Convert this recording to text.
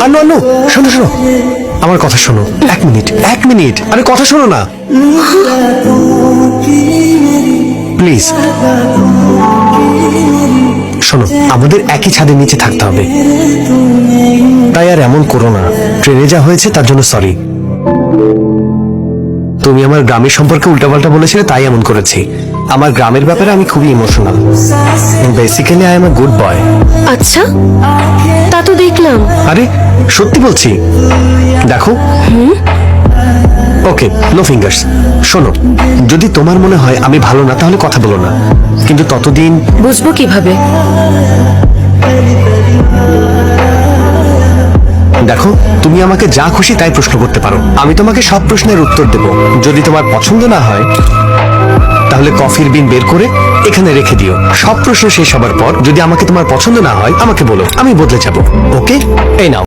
আন্নু শোনো শোনো, আমার কথা শোনো। এক মিনিট, আরে কথা শোনো না প্লিজ। শোনো, আমাদের একই ছাদের নিচে থাকতে হবে, তাই আর এমন করো না। ট্রেনে যা হয়েছে তার জন্য সরি। তুমি আমার গ্রামের সম্পর্কে উল্টাপাল্টা বলেছিলে, তাই এমন করেছি। আমার গ্রামের ব্যাপারে আমি খুবই emotional. Basically I am a good boy. আচ্ছা, তা তো দেখলাম। আরে সত্যি বলছি, দেখো। ওকে, নো ফিঙ্গার্স। শোনো, যদি তোমার মনে হয় আমি ভালো না, তাহলে কথা বলো না, কিন্তু ততদিন। বুঝবো কিভাবে? দেখো, তুমি আমাকে যা খুশি তাই প্রশ্ন করতে পারো, আমি তোমাকে সব প্রশ্নের উত্তর দেব। যদি তোমার পছন্দ না হয় তাহলে কফির বিন বের করে এখানে রেখে দিও। সব প্রশ্ন শেষ হবার পর যদি আমাকে তোমার পছন্দ না হয় আমাকে বলো, আমি বদলে যাব। ওকে, এই নাও।